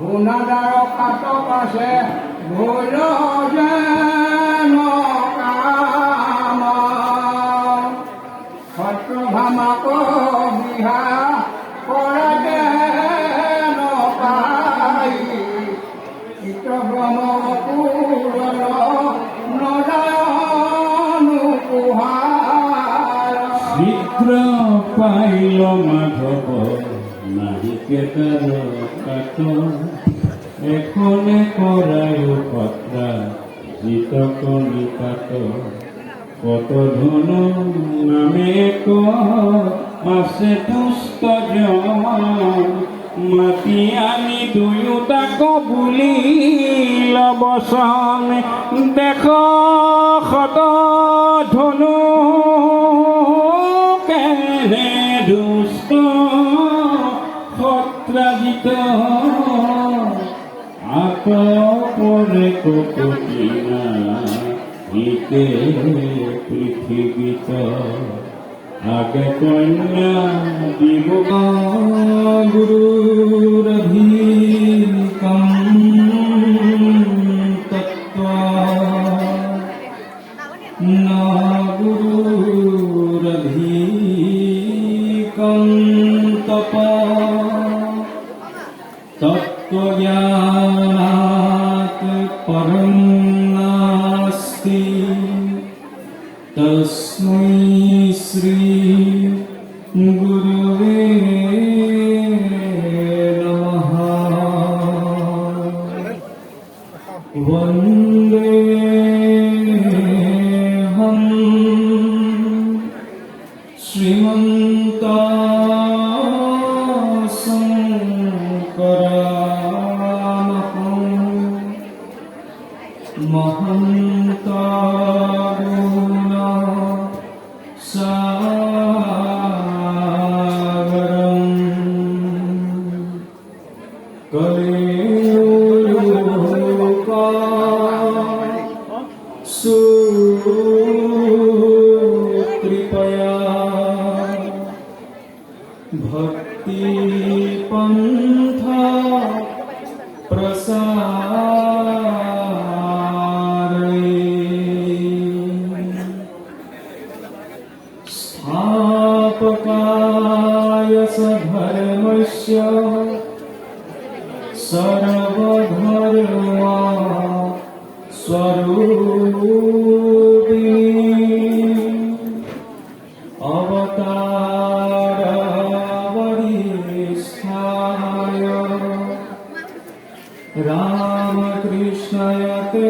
গুণাদাৰ কাট পাছে ভৈল যেন কাম শত্ৰু ভামাক বিহা কৰে যেন পাই চিত ব্ৰহ্ম পূৰণ নদায়নো কুহাৰ চিত্ৰ পাইল মাধৱ নাহিকেতাৰ কাট এখনে কৰায়ো পাত্ৰা জিতক নিপাত কত ধন নামে আছে তুষ্ট জন মাতি আনি দুয়োটাক বুলি লবচন দেখ শত ধনু কেনে দুষ্ট সত্ৰাজিত আপরে কপটিনা হিতে পৃথিবীত আগে কন্যা দিব গুরুরধিকম তত্ত্ব ন গুরুরধিকম তপ তত্ত্বজ্ঞানাৎ পরম নাস্তি তস্मै শ্রী গুরুবে নমঃ বন্দেহং শ্রীমন্ত মহন্তাগুণ সাগরং কলিযুগা সুকৃপয়া ভক্তি পন্থা स्थापकाय धर्मस्य सर्वधर्म स्वरूपिणी अवतारवरिष्ठाय रामकृष्णाय ते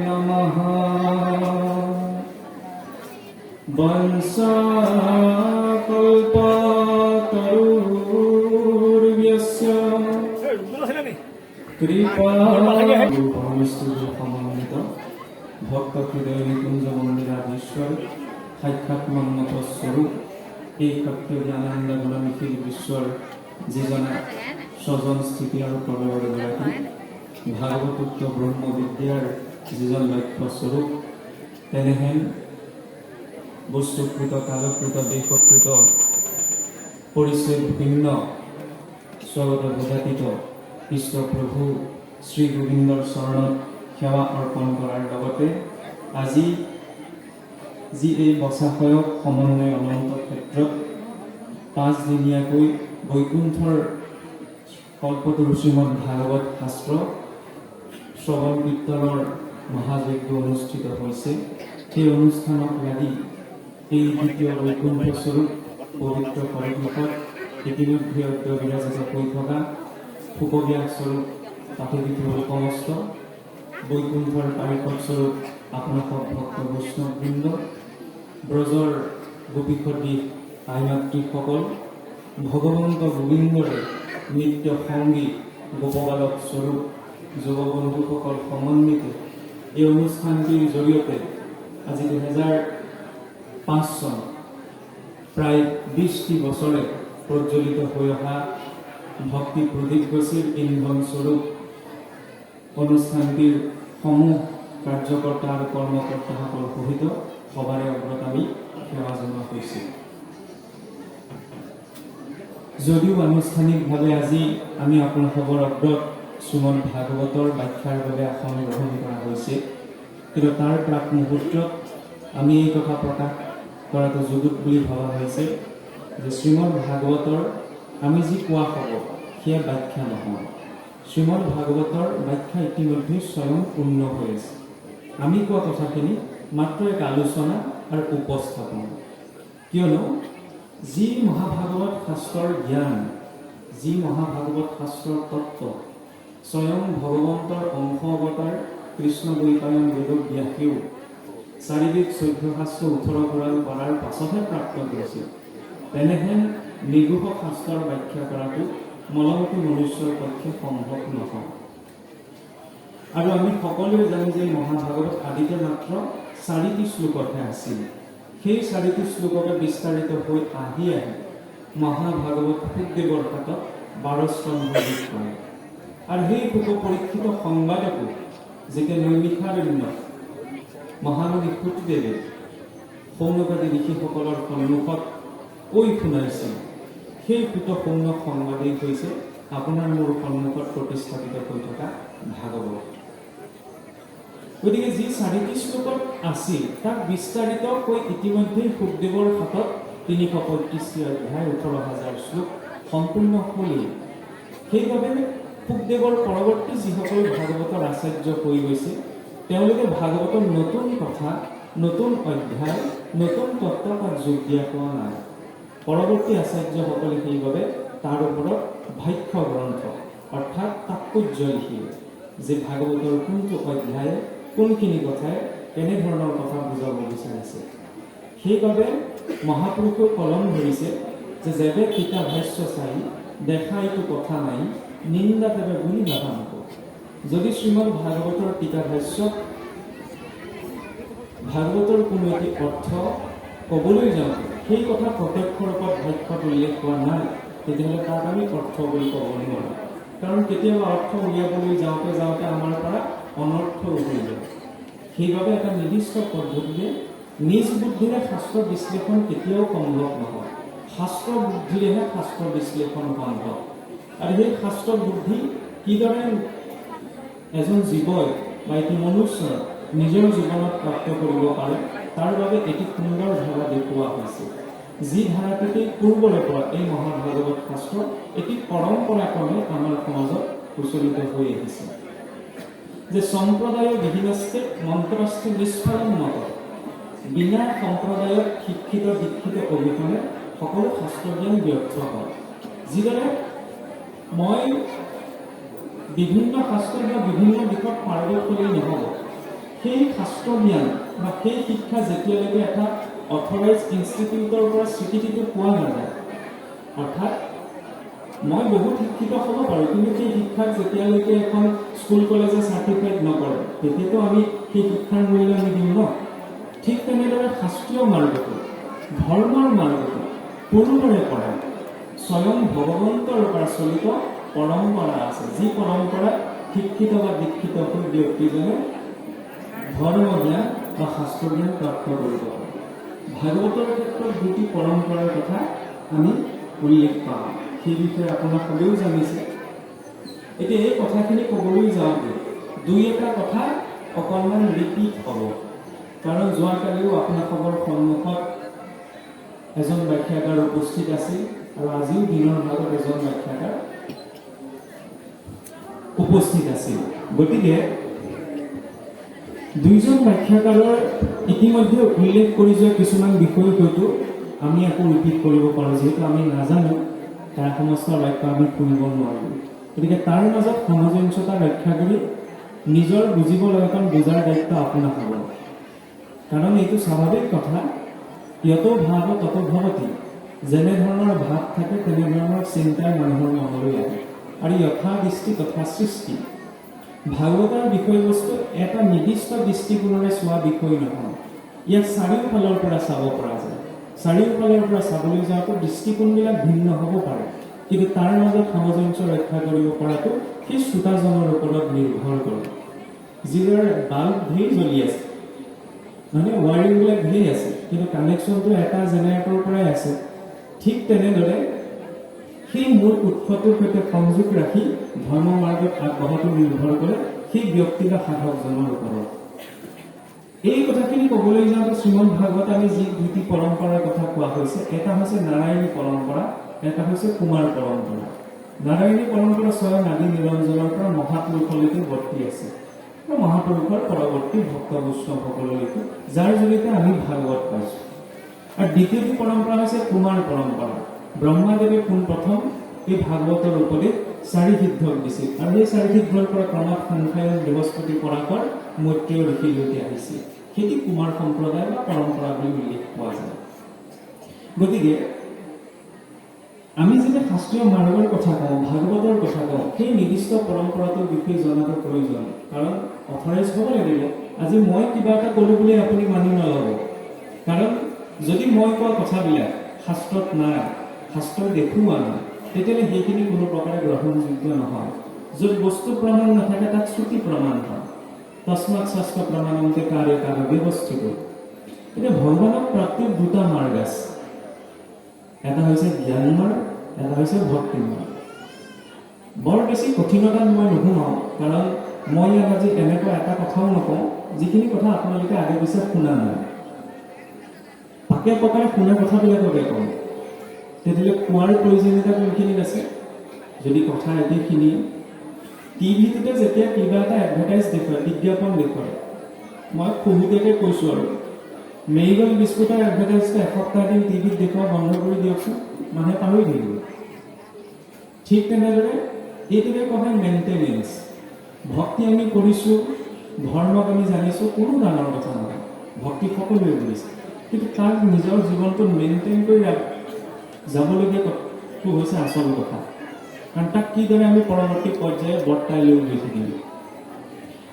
नमः বংশকল্পতরুর্যস্য কৃপা সমন্বিত ভক্ত হৃদয় নিকুঞ্জ মন্দিরাধীশ্বর সাক্ষাৎ মন্মথ স্বরূপ এই সত্য জ্ঞানানন্দ গুণমিশিল বিশ্বর যিজনে স্বজন স্থিতি আৰু প্ৰলয়ৰ গৰাকী ভাগৱতোক্ত ব্ৰহ্মবিদ্যাৰ যিজন লক্ষ্য স্বৰূপ তেনেহেন বস্তুকৃত কালকৃত দেশকৃত পৰিচয় ভিন্ন স্বগত ভোজাতীত কৃষ্ণ প্ৰভু শ্ৰী গোবিন্দৰ চৰণত সেৱা অৰ্পণ কৰাৰ লগতে আজি যি এই বচাশয়ক সমন্বয় অনন্ত ক্ষেত্ৰত 5 দিনীয়াকৈ বৈকুণ্ঠৰ কল্পতৰু শ্ৰীমদ ভাগৱত শাস্ত্ৰ শ্ৰৱণ কীৰ্তনৰ মহাযজ্ঞ অনুষ্ঠিত হৈছে। সেই অনুষ্ঠানক লাগি এই দ্বিতীয় বৈকুণ্ঠ স্বৰূপ পবিত্ৰ পৰিৱেশত ইতিমধ্যে বিৰাজিত হৈ থকা সুকব্যাস স্বৰূপ তাতোধিক সমস্ত বৈকুণ্ঠৰ পাৰিষদ স্বৰূপ আপোনালোক ভক্ত বৈষ্ণৱবৃন্দ ব্ৰজৰ গোপীসদৃশ আই মাতৃসকল ভগৱন্ত গোবিন্দৰে নিত্য সংগী গোপবালক স্বৰূপ যুৱবন্ধুসকল সমন্বিত এই অনুষ্ঠানটিৰ জৰিয়তে আজি 2005 চন প্ৰায় 20টি বছৰে প্ৰজ্বলিত হৈ অহা ভক্তি প্ৰদীপগছিৰ ইন্ধন স্বৰূপ অনুষ্ঠানটিৰ সমূহ কাৰ্যকৰ্তা আৰু কৰ্মকৰ্তাসকল সহিত সবাৰে অগ্ৰত আমি সেৱা জনোৱা হৈছে। যদিও আনুষ্ঠানিকভাৱে আজি আমি আপোনালোকৰ অগ্ৰত শ্ৰীমদ ভাগৱতৰ ব্যাখ্যাৰ বাবে আসন গ্ৰহণ কৰা হৈছে, কিন্তু তাৰ প্ৰাক মুহূৰ্তত আমি এই কথা প্ৰকাশ কৰাটো যুগুত বুলি ভবা হৈছে যে শ্ৰীমদ ভাগৱতৰ আমি যি কোৱা হ'ব সেয়া ব্যাখ্যা নহয়। শ্ৰীমদ ভাগৱতৰ ব্যাখ্যা ইতিমধ্যে স্বয়ং পূৰ্ণ হৈ আছে। আমি কোৱা কথাখিনি মাত্ৰ এক আলোচনা আৰু উপস্থাপন। কিয়নো যি মহাভাগৱত শাস্ত্ৰৰ জ্ঞান, যি মহাভাগৱত শাস্ত্ৰৰ তত্ত্ব স্বয়ং ভগৱন্তৰ অংশ অৱতাৰ কৃষ্ণ দ্বৈপায়ন বেদব্যাসেও 4 বেদ 14 শাস্ত্ৰ 18 পুৰাণ কৰাৰ পাছতহে প্ৰাপ্ত কৰিছিল, তেনেহেন নিৰ্ঘোষ শাস্ত্ৰৰ ব্যাখ্যা কৰাটো মলমতী মনুষ্যৰ পক্ষে সম্ভৱ নহয়। আৰু আমি সকলোৱে জানো যে মহাভাগৱত আদিতে মাত্ৰ 4টি শ্লোকতহে আছিল। সেই 4টি শ্লোকতে বিস্তাৰিত হৈ আহি মহাভাগৱত শুকদেৱৰ হাতত 12 স্কন্ধ যোগ কৰে। আৰু সেই শুক পৰীক্ষিত সংবাদকো যেতিয়া নৈমিষাৰণ্য মহামুনি শুকদেৱে সৌনকাদি ঋষিসকলৰ সন্মুখত কৈ শুনাইছিল, সেই শুক সৌন সংবাদেই হৈছে আপোনাৰ মোৰ সন্মুখত প্ৰতিষ্ঠাপিত হৈ থকা ভাগৱত। গতিকে যি 4টি শ্লোকত আছিল তাক বিস্তাৰিত হৈ ইতিমধ্যে শুকদেৱৰ হাতত 335 অধ্যায় 18,000 শ্লোক সম্পূৰ্ণ হ'লেই। সেইবাবে শুকদেৱৰ পৰৱৰ্তী যিসকল ভাগৱতৰ আচাৰ্য হৈ গৈছে তেওঁলোকে ভাগৱতৰ নতুন কথা, নতুন অধ্যায়, নতুন তত্ত্ব তাত যোগ দিয়া পোৱা নাই। পৰৱৰ্তী আচাৰ্যসকলে সেইবাবে তাৰ ওপৰত ভাষ্য গ্ৰন্থ অৰ্থাৎ তাৎপৰ্য লিখিলে যে ভাগৱতৰ কোনটো অধ্যায় কোনখিনি কথাই কেনেধৰণৰ কথা বুজাব বিচাৰিছে। সেইবাবে মহাপুৰুষেও কলম ধৰিছে যে যেবে পিতা ভাষ্য চাই দেখা এইটো কথা নাই, নিন্দা তেবে বুলি নাভাবিব। যদি শ্ৰীমদ ভাগৱতৰ পিতা ভাষ্যত ভাগৱতৰ কোনো এটি অৰ্থ ক'বলৈ যাওঁতে সেই কথা প্ৰত্যক্ষ ৰূপত ভাষ্যত উল্লেখ কৰা নাই, তেতিয়াহ'লে তাক আমি অৰ্থ বুলি ক'ব নোৱাৰোঁ। কাৰণ কেতিয়াবা অৰ্থ উলিয়াবলৈ যাওঁতে যাওঁতে আমাৰ পৰা অনৰ্থ হৈ যায়। সেইবাবে এটা নিৰ্দিষ্ট পদ্ধতিৰে নিজ বুদ্ধিৰে শাস্ত্ৰ বিশ্লেষণ কেতিয়াও সম্ভৱ নহয়। শাস্ত্ৰ বুদ্ধিৰেহে শাস্ত্ৰ বিশ্লেষণ সম্ভৱ। আৰু সেই শাস্ত্ৰ বুদ্ধি কিদৰে এজন জীৱই বা এটি মনুষ্যই নিজৰ জীৱনত প্ৰাপ্ত কৰিব পাৰে তাৰ বাবে এটি সুন্দৰ ধাৰা দেখুওৱা হৈছে। যি ধাৰাটিতে পূৰ্বৰে পৰা এই মহাভাগৱত শাস্ত্ৰ এটি পৰম্পৰাক্ৰমে আমাৰ সমাজত প্ৰচলিত হৈ আহিছে যে সম্প্ৰদায় বিহীনস্তে মন্ত্ৰস্তে নিষ্ফলন মত। বিনা সম্প্ৰদায়ত শিক্ষিত দীক্ষিত অবিহনে সকলো শাস্ত্ৰজ্ঞান ব্যৰ্থ হয়। যিদৰে মই বিভিন্ন শাস্ত্ৰ বা বিভিন্ন দিশত পাৰ্গত হ'লেই নহ'ব, সেই শাস্ত্ৰ জ্ঞান বা সেই শিক্ষা যেতিয়ালৈকে এটা অথৰাইজ ইনষ্টিটিউটৰ পৰা স্বীকৃতিটো পোৱা নাযায়, অৰ্থাৎ মই বহুত শিক্ষিত হ'ব পাৰোঁ কিন্তু সেই শিক্ষাক যেতিয়ালৈকে এখন স্কুল কলেজে চাৰ্টিফাইড নকৰে তেতিয়াতো আমি সেই শিক্ষাৰ মূল্য নিদিওঁ ন। ঠিক তেনেদৰে শাস্ত্ৰীয় মাৰ্গটো, ধৰ্মৰ মাৰ্গটো পূৰ্বৰে পৰা স্বয়ং ভগৱন্তৰ পৰা চলিত পৰম্পৰা আছে, যি পৰম্পৰা শিক্ষিত বা দীক্ষিত হৈ ব্যক্তিজনে ধৰ্ম জ্ঞান বা শাস্ত্ৰ জ্ঞান প্ৰাপ্ত কৰিব পাৰে। ভাগৱতৰ ক্ষেত্ৰত 2টি পৰম্পৰাৰ কথা আমি উল্লেখ পাওঁ, সেই বিষয়ে আপোনালোকেও জানিছে। এতিয়া এই কথাখিনি ক'বলৈ যাওঁতে 2-এটা কথা অকণমান ৰিপিট হ'ব, কাৰণ যোৱাকালিও আপোনালোকৰ সন্মুখত এজন ব্যাখ্যাকাৰ উপস্থিত আছিল আৰু আজিও দিনৰ ভাগত এজন ব্যাখ্যাকাৰ উপস্থিত আছিল। গতিকে 2জন ব্যাখ্যাকাৰৰ ইতিমধ্যে উল্লেখ কৰি যোৱা কিছুমান বিষয় হয়তো আমি আকৌ ৰিপিট কৰিব পাৰোঁ, যিহেতু আমি নাজানো তাৰ সমস্ত ব্যাখ্যা আমি শুনিব নোৱাৰোঁ। গতিকে তাৰ মাজত সামঞ্জস্যতা ৰক্ষা কৰি নিজৰ বুজিব লগাখন বুজাৰ দায়িত্ব আপোনাৰ হ'ব। কাৰণ এইটো স্বাভাৱিক কথা, ইয়তো ভাৱ তত ভৱতি। যেনেধৰণৰ ভাৱ থাকে তেনেধৰণৰ চিন্তাই মানুহৰ মনলৈ আহে আৰু যথা দৃষ্টি তথা সৃষ্টি। ভাগৱতৰ বিষয়বস্তু এটা নিৰ্দিষ্ট দৃষ্টিকোণেৰে চোৱা বিষয় নহয়, ইয়াক চাৰিওফালৰ পৰা চাব পৰা যায়। চাৰিওফালৰ পৰা চাবলৈ যাওঁতে দৃষ্টিকোণবিলাক ভিন্ন হ'ব পাৰে, কিন্তু তাৰ মাজত সামঞ্জস্য ৰক্ষা কৰিব পৰাটো সেই শ্ৰোতাজনৰ ওপৰত নিৰ্ভৰ কৰে। যিদৰে বাল্ব ধেৰ জ্বলি আছে, মানে ৱায়াৰিংবিলাক ধেৰ আছে, কিন্তু কানেকশ্যনটো এটা জেনেৰেটৰৰ পৰাই আছে। ঠিক তেনেদৰে সেই মূল উৎসটোৰ সৈতে সংযোগ ৰাখি ধৰ্ম মাৰ্গত আগবঢ়াটো নিৰ্ভৰ কৰে সেই ব্যক্তি বা সাধকজনৰ ওপৰত। এই কথাখিনি ক'বলৈ যাওঁতে শ্ৰীমদ ভাগৱত আমি যি দুটি পৰম্পৰাৰ কথা কোৱা হৈছে, এটা হৈছে নাৰায়ণী পৰম্পৰা, এটা হৈছে কুমাৰ পৰম্পৰা। নাৰায়ণী পৰম্পৰা স্বয়ং আদি নিৰঞ্জনৰ পৰা মহাপুৰুষলৈকে বৰ্তি আছে, মহাপুৰুষৰ পৰৱৰ্তী ভক্ত বৈষ্ণৱসকললৈকে, যাৰ জৰিয়তে আমি ভাগৱত পাইছোঁ। আৰু দ্বিতীয়টি পৰম্পৰা হৈছে কুমাৰ পৰম্পৰা। ব্ৰহ্মাদেৱে পোনপ্ৰথম এই ভাগৱতৰ উপদেশ চাৰি সিদ্ধক দিছিল, আৰু সেই চাৰি সিদ্ধৰ পৰা ক্ৰমাৎ সংখ্যায়ন বৃহস্পতি পৰাশৰ মৈত্ৰেয় ঋষিলৈকে আহিছিল। সেইটো কুমাৰ সম্প্ৰদায় বা পৰম্পৰা বুলি উল্লেখ পোৱা যায়। গতিকে আমি যেতিয়া শাস্ত্ৰীয় মাৰ্গৰ কথা কওঁ, ভাগৱতৰ কথা কওঁ, সেই নিৰ্দিষ্ট পৰম্পৰাটোৰ বিষয়ে জনাটো প্ৰয়োজন। কাৰণ অথৰাইজ হ'ব লাগিব। আজি মই কিবা এটা ক'লোঁ বুলি আপুনি মানি নল'ব। কাৰণ যদি মই কোৱা কথাবিলাক শাস্ত্ৰত নাই, শাস্ত্ৰত দেখুওৱা নাই, তেতিয়াহ'লে সেইখিনি কোনো প্ৰকাৰে গ্ৰহণযোগ্য নহয়। য'ত বস্তু প্ৰমাণ নাথাকে তাত শ্ৰুতি প্ৰমাণ হয়। তস্মাৎ শাস্ত্ৰ প্ৰমাণন্তে কাৰে কাৰে ব্যৱস্থিত। এতিয়া ভগৱানক প্ৰাপ্তিৰ দুটা মাৰ্গ আছে, এটা হৈছে জ্ঞান মাৰ্গ, এটা হৈছে ভক্তি মাৰ্গ। বৰ বেছি কঠিনতাত মই নুসুমাওঁ, কাৰণ মই ইয়াত আজি এনেকুৱা এটা কথাও নকওঁ যিখিনি কথা আপোনালোকে আগে পিছে শুনা নাই। পাকে পকাৰে শুনা কথাবিলাককে কওঁ, তেতিয়াহ'লে কোৱাৰ প্ৰয়োজনীয়তা কোনখিনিত আছে? যদি কথা একেখিনি টিভিটোতে যেতিয়া কিবা এটা এডভাৰটাইজ দেখুৱায়, বিজ্ঞাপন দেখুৱায়, মই খুহুতীয়াকৈ কৈছোঁ আৰু মেৰিগল বিস্কুটৰ এডভাৰটাইজটো এসপ্তাহ দিন টিভিত দেখুওৱা বন্ধ কৰি দিয়কচোন, মানুহে পাহৰি থাকিব। ঠিক তেনেদৰে এইটোকে কোৱা হয় মেইনটেনেঞ্চ। ভক্তি আমি কৰিছোঁ, ধৰ্মক আমি জানিছোঁ, কোনো ডাঙৰ কথা নহয়, ভক্তি সকলোৱে কৰিছে, কিন্তু তাক নিজৰ জীৱনটো মেইনটেইন কৰি যাবলগীয়াটো হৈছে আচল কথা। কাৰণ তাক কিদৰে আমি পৰৱৰ্তী পৰ্যায়ে বৰ্তাই লৈ গৈ থাকিম।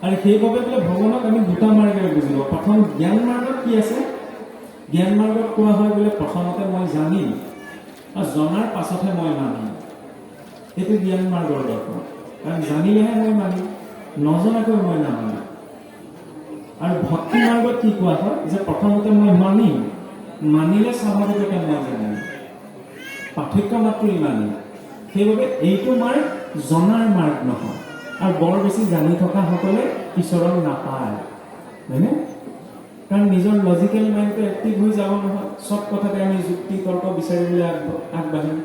আৰু সেইবাবে বোলে ভগৱানক আমি দুটা মাৰ্গেৰে বুজিব। প্ৰথম জ্ঞান মাৰ্গত কি আছে? জ্ঞান মাৰ্গত কোৱা হয় বোলে প্ৰথমতে মই জানিম আৰু জনাৰ পাছতহে মই মানিম। এইটো জ্ঞান মাৰ্গৰ দৰ্শন। কাৰণ জানিলেহে মই মানিম, নজনাকৈ মই নামানিম। আৰু ভক্তি মাৰ্গত কি কোৱা হয়? যে প্ৰথমতে মই মানিম, মানিলে স্বাভাৱিকতে মই জানিম। পাৰ্থক্য মাত্ৰ ইমানেই। সেইবাবে এইটো মাৰ্গ জনাৰ মাৰ্গ নহয়। আৰু বৰ বেছি জানি থকাসকলে ঈশ্বৰক নাপায়, হয়নে? কাৰণ নিজৰ লজিকেল মাইণ্ডটো এক্টিভ হৈ যাব নহয়। চব কথাতে আমি যুক্তি তৰ্ক বিচাৰিবলৈ আগবাঢ়িম।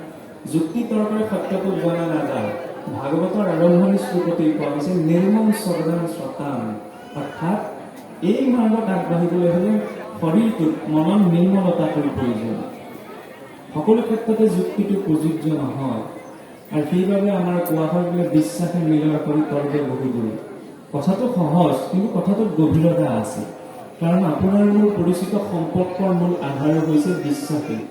যুক্তি তৰ্কৰে সত্যটো জনা নাযায়। ভাগৱতৰ আৰম্ভণি শ্লোকতেই কোৱা হৈছে নিৰ্মম স্বৰ্গান স্বতান, অৰ্থাৎ এই মাৰ্গত আগবাঢ়িবলৈ হ'লে শৰীৰটোত মনৰ নিৰ্মলতাটোৰ প্ৰয়োজন। সকলো ক্ষেত্ৰতে যুক্তিটো প্ৰযোজ্য নহয়। আৰু সেইবাবে আমাৰ কোৱা হয় বোলে বিশ্বাসে মিলৰ কৰি তৰ্কে বহিবলৈ। কথাটো সহজ, কিন্তু কথাটোত গভীৰতা আছে। কাৰণ আপোনাৰ মোৰ পৰিচিত সম্পৰ্কৰ মূল আধাৰ হৈছে বিশ্বাসেই।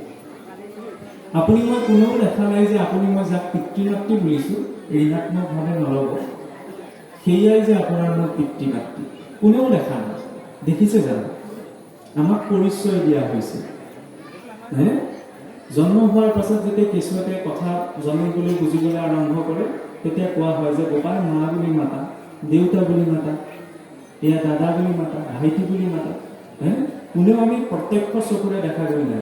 আপুনি মই কোনেও দেখা নাই যে আপুনি মই যাক পিতৃ মাতৃ বুলিছোঁ ঋণাত্মকভাৱে নল'ব, সেয়াই যে আপোনাৰ মোৰ পিতৃ মাতৃ, কোনেও দেখা নাই। দেখিছে জানো? আমাক পৰিচয় দিয়া হৈছে। জন্ম হোৱাৰ পাছত যেতিয়া কেঁচুৱাতে কথা জানিবলৈ বুজিবলৈ আৰম্ভ কৰে, তেতিয়া কোৱা হয় যে গোপাল মা বুলি মাতা, দেউতা বুলি মাতা, এয়া দাদা বুলি মাতা, ভাইটি বুলি মাতা। কোনেও আমি প্ৰত্যক্ষ চকুৰে দেখা গৈ নাই।